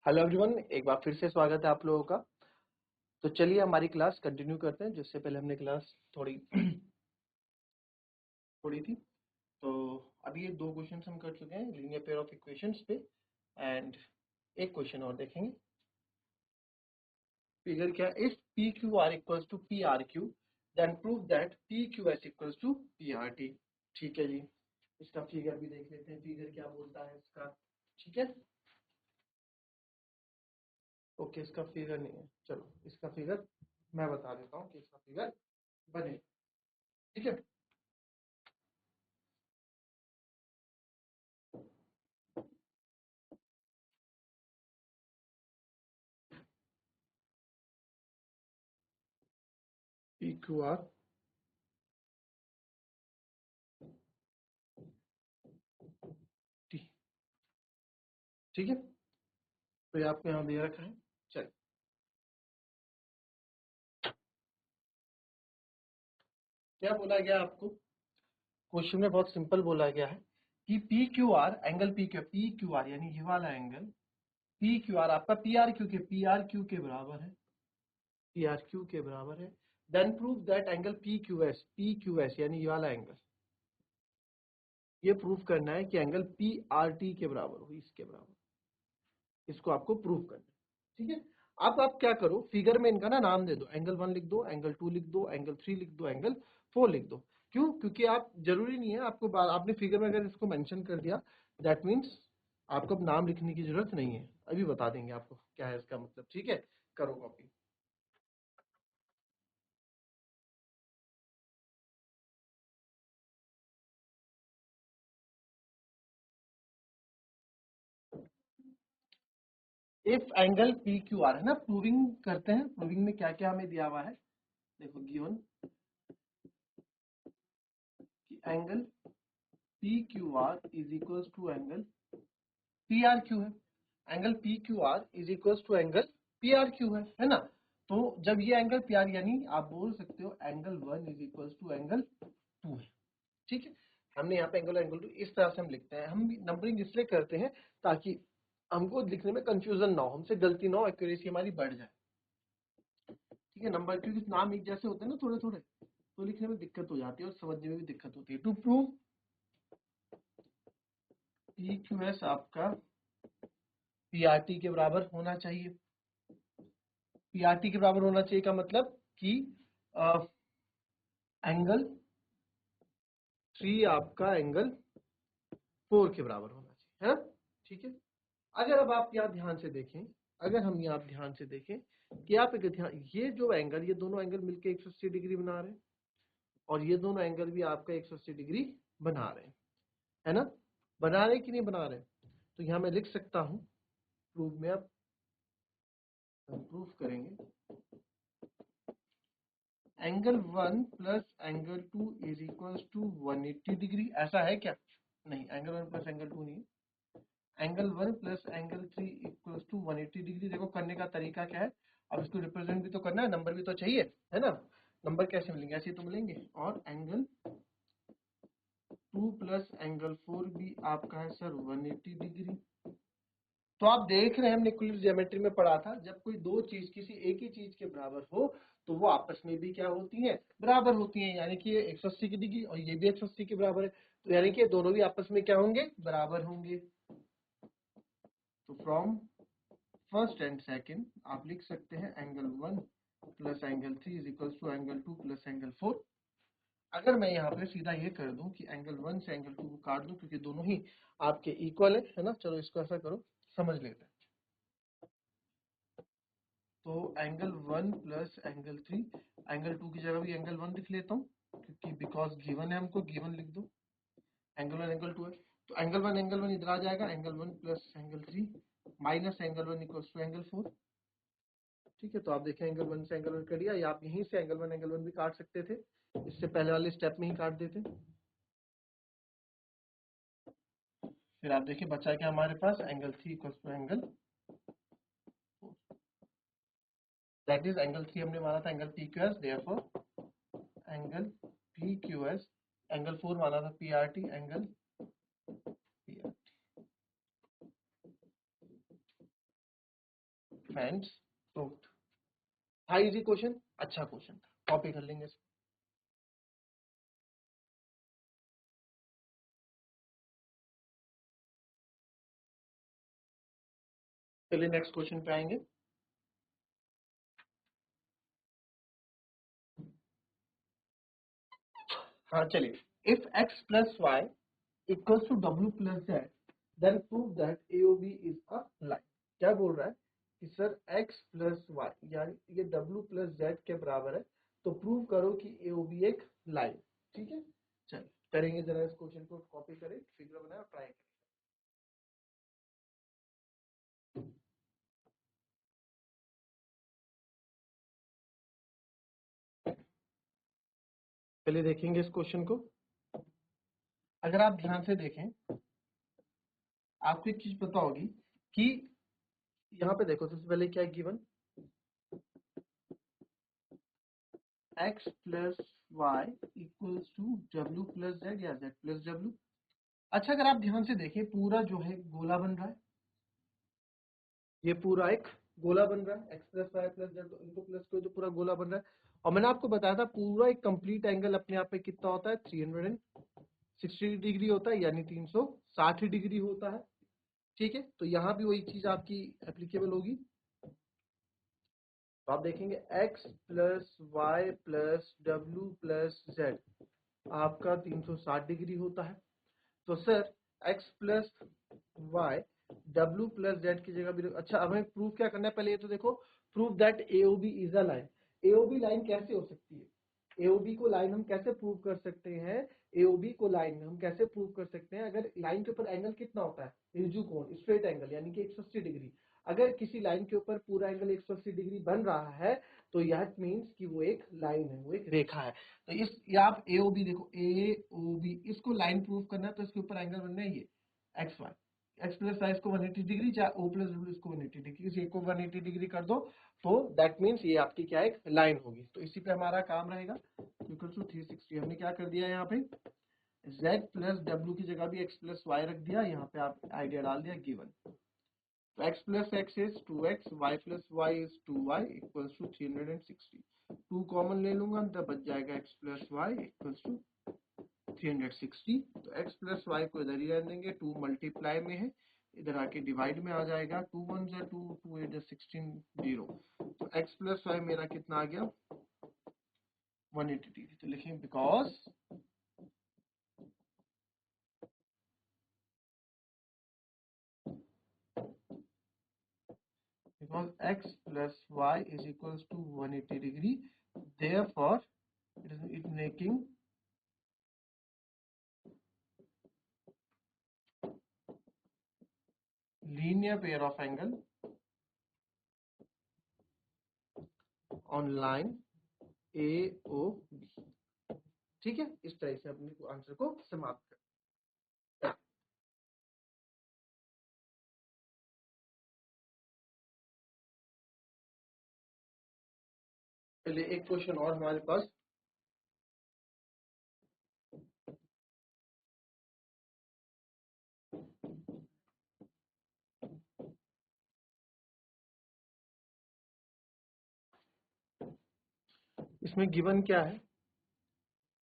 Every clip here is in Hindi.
हेलो एवरीवन, एक बार फिर से स्वागत है आप लोगों का। तो चलिए हमारी क्लास कंटिन्यू करते हैं। जिससे पहले हमने क्लास थोड़ी थोड़ी थी। तो अभी ये दो क्वेश्चंस हम कर चुके हैं लीनियर पेयर ऑफ इक्वेशंस पे, एंड एक क्वेश्चन और देखेंगे। फिगर क्या है? If P Q R equals to P R Q then prove that P Q S equals to P R T. ठीक है जी, इसका फिगर भी देख लेते हैं, फिगर क्या बोलता है इसका। ठीक है, ओके, इसका फिगर नहीं है, चलो इसका फिगर मैं बता देता हूँ कि इसका फिगर बने। ठीक है, पी क्यू आर टी। ठीक है, तो ये आपको यहाँ दे रखा है। चलिए, क्या बोला गया आपको क्वेश्चन में? बहुत सिंपल बोला गया है कि P Q R angle P Q R यानी ये वाला एंगल पी क्यू आर आपका पी आर क्यू के बराबर है, पी आर क्यू के बराबर है। Then prove that angle P Q S यानी ये वाला एंगल, ये प्रूव करना है कि एंगल पी आर टी के बराबर हो, इसके बराबर। इसको आपको प्रूव करना है। ठीक है, अब आप क्या करो, फिगर में इनका ना नाम दे दो। एंगल 1 लिख दो, एंगल 2 लिख दो, एंगल 3 लिख दो, एंगल 4 लिख दो। क्यों? क्योंकि आप जरूरी नहीं है आपको आपने फिगर में अगर इसको मेंशन कर दिया, दैट मीन्स आपको अब नाम लिखने की जरूरत नहीं है। अभी बता देंगे आपको क्या है इसका मतलब। ठीक है, करो copy. If angle P Q are है ना, प्रूविंग करते हैं। प्रूविंग में क्या क्या हमें दिया हुआ है, देखो गिवन कि angle P Q R is equal to angle P R Q है। Angle P Q R is equal to angle P R Q है ना। तो जब ये एंगल पी आर यानी आप बोल सकते हो angle 1 is equal to angle 2 है। ठीक है, हमने यहाँ पे एंगल 2 इस तरह से हम लिखते हैं। हम नंबरिंग इसलिए करते हैं ताकि हमको लिखने में कंफ्यूजन ना हो, हमसे गलती ना हो, एक्यूरेसी हमारी बढ़ जाए। ठीक है, नंबर क्योंकि नाम एक जैसे होते हैं ना थोड़े थोड़े, तो लिखने में दिक्कत हो जाती है और समझने में भी दिक्कत होती है। To prove P Q S आपका पी आर टी के बराबर होना चाहिए। पीआरटी के बराबर होना चाहिए का मतलब कि एंगल 3 आपका एंगल 4 के बराबर होना चाहिए, है ना। ठीक है, अगर अब आप यहाँ ध्यान से देखें, अगर हम यहाँ ध्यान से देखें कि आप एक ध्यान, ये जो एंगल, ये दोनों एंगल मिलके 180 डिग्री बना रहे हैं, और ये दोनों एंगल भी आपका 180 डिग्री बना रहे हैं, है ना। बना रहे कि नहीं बना रहे? तो यहाँ मैं लिख सकता हूँ प्रूफ में। अब प्रूफ करेंगे angle 1 plus angle 2 is equal to 180 degree. ऐसा है क्या? नहीं, एंगल 1 प्लस एंगल 2 नहीं है। Angle 1 plus angle 3 equal to 180 degree. देखो करने का तरीका क्या है, अब इसको रिप्रेजेंट भी तो करना है, नंबर भी तो चाहिए, है ना। नंबर कैसे मिलेंगे? ऐसे तो मिलेंगे। और एंगल 2 प्लस एंगल 4 भी आपका है सर 180 डिग्री। तो आप देख रहे हैं, हमने इक्विलिब्रियम ज्योमेट्री में पढ़ा था, जब कोई दो चीज किसी एक ही चीज के बराबर हो तो वो आपस में भी क्या होती हैं? बराबर होती हैं। यानी कि ये 180 की डिग्री और ये भी 180 के बराबर है, तो यानी कि दोनों भी आपस में क्या होंगे? बराबर होंगे। तो फ्रॉम फर्स्ट एंड सेकंड आप लिख सकते हैं angle 1 plus angle 3 is equal to angle 2 plus angle 4। अगर मैं यहाँ पे सीधा ये कर दूं कि एंगल 1 से एंगल 2 को काट दूं, क्योंकि दोनों ही आपके इक्वल है ना। चलो इसको ऐसा करो, समझ लेते हैं। तो एंगल 1 प्लस एंगल 3, एंगल 2 की जगह भी एंगल 1 लिख लेता हूँ, क्योंकि बिकॉज गिवन है, हमको गिवन लिख दो। एंगल 1 एंगल 2 है, तो एंगल 1 इधर आ जाएगा, angle 1 plus angle 3 minus angle 1 equals to angle 4। ठीक है, तो आप देखें एंगल 1 से एंगल 1 कर दिया, या आप यहीं से एंगल 1 भी काट सकते थे, इससे पहले वाले स्टेप में ही काट देते। फिर आप देखिए बचा क्या हमारे पास, angle 3 equals to angle 4। That is angle 3 हमने माना था angle P Q S, therefore angle P Q S, angle 4 माना था P R T, angle P R. Friends proved. था इजी क्वेश्चन, अच्छा क्वेश्चन था, कॉपी कर लेंगे। चलिए नेक्स्ट क्वेश्चन पे आएंगे। हाँ चलिए, if x plus Y equals to w plus Z then prove that AOB is a line. क्या बोल रहा है कि सर x प्लस वाई यानी ये w प्लस जेड के बराबर है, तो प्रूव करो कि AOB एक लाइन। ठीक है, चलिए करेंगे, जरा इस क्वेश्चन को कॉपी करें, फिगर बनाए और ट्राई करें। चलिए देखेंगे इस क्वेश्चन को। अगर आप ध्यान से देखें, आपको एक चीज पता होगी कि यहाँ पे देखो, सबसे पहले क्या है given, x plus Y equals to w plus z या z प्लस w। अच्छा, अगर आप ध्यान से देखें, पूरा जो है गोला बन रहा है, ये पूरा एक गोला बन रहा है, x plus y plus z इनको प्लस को, जो पूरा गोला बन रहा है। और मैंने आपको बताया था पूरा एक कंप्लीट एंगल अपने आप पे कितना होता है, 360 डिग्री होता है, यानी 360 डिग्री होता है। ठीक है, तो यहाँ भी वही चीज आपकी एप्लीकेबल होगी। तो आप देखेंगे x प्लस वाई प्लस डब्ल्यू प्लस जेड आपका 360 डिग्री होता है। तो sir x plus y w plus z की जगह भी, अच्छा हमें प्रूफ क्या करना है, पहले ये तो देखो, proof that AOB is a line. AOB line कैसे हो सकती है, AOB को लाइन हम कैसे प्रूव कर सकते हैं, AOB को लाइन हम कैसे प्रूव कर सकते हैं, अगर लाइन के ऊपर एंगल कितना होता है, रिजु कोण, स्ट्रेट एंगल, यानी कि 180 डिग्री। अगर किसी लाइन के ऊपर पूरा एंगल 180 डिग्री बन रहा है, तो यह मीन्स कि वो एक लाइन है, वो एक रेखा है। तो इस, ये आप AOB देखो, AOB इसको लाइन प्रूव करना है, तो इसके ऊपर एंगल बनना है ये XY, x प्लस वाई इसको 180 डिग्री, चाहे O प्लस W इसको 180 डिग्री, इस एक को 180 डिग्री कर दो, तो दैट मीन्स ये आपकी क्या एक लाइन होगी। तो इसी पे हमारा काम रहेगा। इक्वल टू 360, हमने क्या कर दिया यहाँ पे, z प्लस w की जगह भी x प्लस वाई रख दिया, यहाँ पे आप आइडिया डाल दिया गिवन। तो x plus x is 2x, y plus y is 2y equals to 360। 2 common ले लूंगा, तब बच जाएगा x plus Y equals to 360। तो x प्लस वाई को इधर ही रहने देंगे, 2 मल्टीप्लाई में है, इधर आके डिवाइड में आ जाएगा, 2 1 जा 2, 2 8 जा 16, 0। तो x प्लस वाई मेरा कितना आ गया, 180 डिग्री। तो लिखें because x plus y is equals to 180 degree, therefore it is making linear pair of angle on line AOB। ठीक है, इस तरह से अपने आंसर को समाप्त कर। चलिए एक क्वेश्चन और हमारे पास, इसमें गिवन क्या है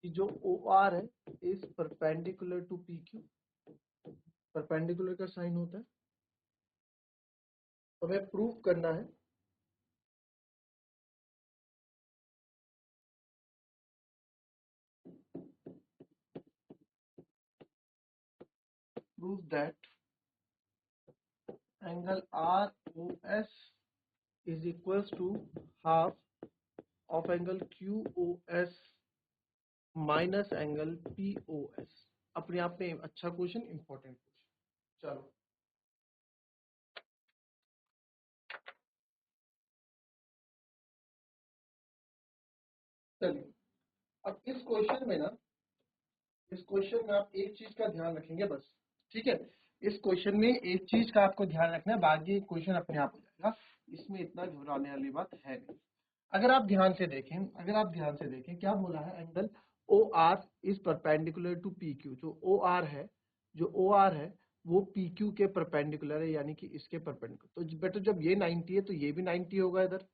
कि जो OR है is perpendicular to PQ, perpendicular का साइन होता है, तो हमें प्रूफ करना है proof that angle ROS is equals to half of angle QOS minus angle POS। अपने आप में अच्छा क्वेश्चन, इंपॉर्टेंट क्वेश्चन। चलो चलिए, अब इस क्वेश्चन में ना, इस क्वेश्चन में आप एक चीज का ध्यान रखेंगे बस। ठीक है, इस क्वेश्चन में एक चीज का आपको ध्यान रखना है, बाकी क्वेश्चन अपने आप हो जाएगा, इसमें इतना घबराने वाली बात है नहीं। अगर आप ध्यान से देखें, अगर आप ध्यान से देखें, क्या बोला है, angle OR is perpendicular to PQ। जो OR है, जो OR है वो पी क्यू के परपेंडिकुलर है, यानी कि इसके परपेंडिकुलर। तो बेटा जब ये 90 है तो ये भी 90 होगा इधर,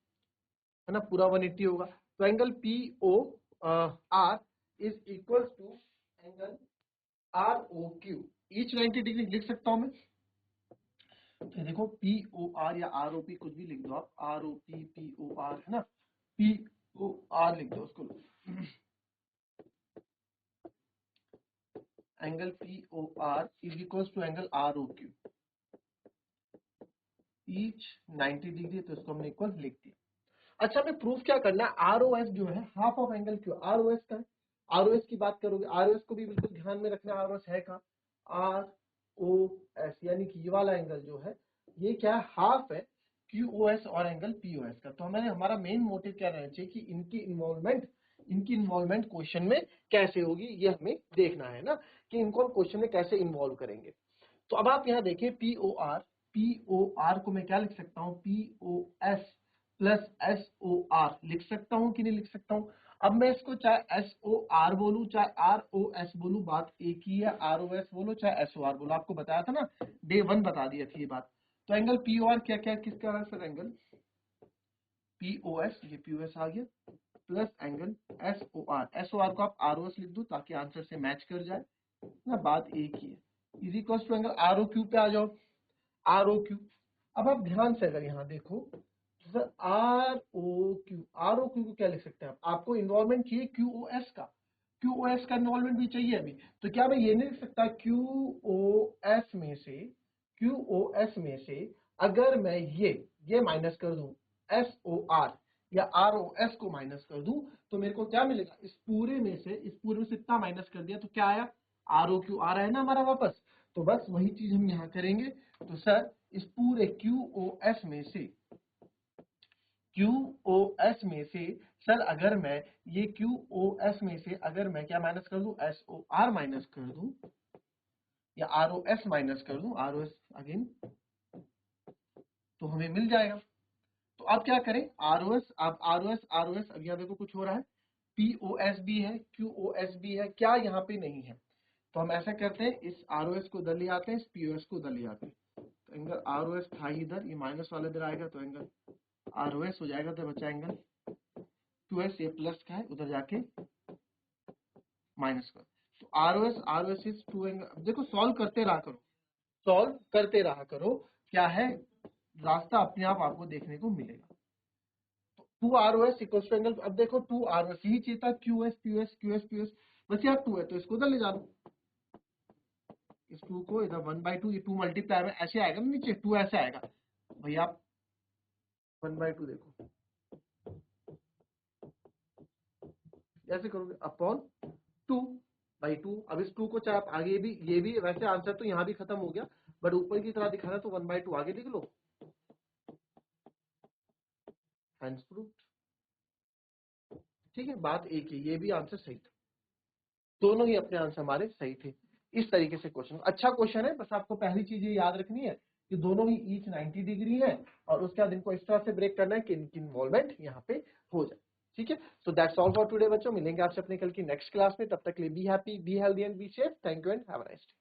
है ना, पूरा 180 होगा। तो angle P O R is equal to angle R O Q, each 90 degree लिख सकता हूं मैं। तो देखो पी ओ आर या आर ओ पी कुछ भी लिख दो आप, R O P P O R, है ना, पी ओ आर लिख दो उसको। Angle P O R is equal to angle R O Q, each 90 degree, तो इसको हमने इक्वल लिख दिया। अच्छा हमें प्रूफ क्या करना है, आर ओ एस जो है half of angle Q, R O S का है, आर ओ एस की बात करोगे, आर ओ एस को भी बिल्कुल ध्यान में रखना, आर ओ एस है का आर ओ एस, यानी कि ये वाला एंगल जो है ये क्या है, हाफ है क्यू ओ एस और एंगल पी ओ एस का। तो हमारे हमारा मेन मोटिव क्या रहना चाहिए कि इनकी इन्वॉल्वमेंट क्वेश्चन में कैसे होगी, ये हमें देखना है ना, कि इनको हम क्वेश्चन में कैसे इन्वॉल्व करेंगे। तो अब आप यहाँ देखिए पी ओ आर को मैं क्या लिख सकता हूँ, P O S plus S O R लिख सकता हूँ कि नहीं लिख सकता हूँ। अब मैं इसको चाहे एस ओ आर बोलूं चाहे आर ओ एस बोलूं, बात एक ही है, आर ओ एस बोलो चाहे एस ओ आर बोलो, आपको बताया था ना, डे 1 बता दिया थी ये बात। तो एंगल पी ओ आर क्या क्या किसका है sir, angle P O S, ये पी ओ एस आ गया, plus angle S O R को आप आर ओ एस लिख दो ताकि आंसर से मैच कर जाए ना, बात एक ही है। Is equal to angle R O Q पे आ जाओ, आर ओ क्यू। अब आप ध्यान से अगर यहाँ देखो तो सर आर ओ क्यू को क्या लिख सकते हैं आप, आपको इन्वॉल्वमेंट चाहिए क्यू ओ एस का, क्यू ओ एस का इन्वॉल्वमेंट भी चाहिए अभी। तो क्या मैं ये नहीं लिख सकता क्यू ओ एस में से अगर मैं ये माइनस कर दूं एस ओ आर या आर ओ एस को माइनस कर दूं, तो मेरे को क्या मिलेगा, इस पूरे में से इतना माइनस कर दिया तो क्या आया, आर ओ क्यू आ रहा है ना हमारा वापस। तो बस वही चीज हम यहाँ करेंगे। तो सर इस पूरे QoS में से सर अगर मैं ये QoS में से अगर मैं क्या माइनस कर दूं, SOR माइनस कर दूं या ROS माइनस कर दूं, ROS अगेन, तो हमें मिल जाएगा। तो अब क्या करें, ROS, अब ROS अब यहाँ देखो कुछ हो रहा है, POS भी है QoS भी है, क्या यहाँ पे नहीं है। तो हम ऐसा करते हैं, इस ROS को उधर ले आते हैं, इस POS को उधर ले आते हैं। तो एंगल ROS था इधर, ये माइनस वाला इधर आएगा, तो एंगल ROS हो जाएगा, तो बचा एंगल QS, ये प्लस का है उधर जाके माइनस का। तो ROS इज 2 एंगल। देखो सॉल्व करते रहा करो, क्या है रास्ता अपने आप आपको देखने को मिलेगा। तो 2ROS इक्वल टू एंगल, अब देखो 2ROS यही चाहिए था, QS बस यार 2 है तो इसको उधर ले जा दो, इस 2 को इधर 1/2, ये 2 मल्टीप्लाई में ऐसे आएगा ना, नीचे 2 ऐसे आएगा भैया, आप 1/2 देखो ऐसे करोगे अपॉन 2/2। अब इस 2 को चाहे आप आगे भी, ये भी वैसे आंसर तो यहाँ भी खत्म हो गया, बट ऊपर की तरह दिखाना, तो 1/2 आगे लिख लो, हैंड्स प्रूफ। ठीक है, बात एक ही, ये भी आंसर सही था, दोनों ही अपने आंसर हमारे सही थे। इस तरीके से क्वेश्चन, अच्छा क्वेश्चन है, बस आपको पहली चीज ये याद रखनी है कि दोनों ही ईच 90 डिग्री है, और उसके बाद इनको एक्स्ट्रा से ब्रेक करना है कि इनकी इन्वॉल्वमेंट यहाँ पे हो जाए। ठीक है, तो दैट्स ऑल फॉर टुडे बच्चों, मिलेंगे आपसे अपने कल की नेक्स्ट क्लास में, तब तक के लिए be happy, be healthy and be safe. Thank you and have a nice day.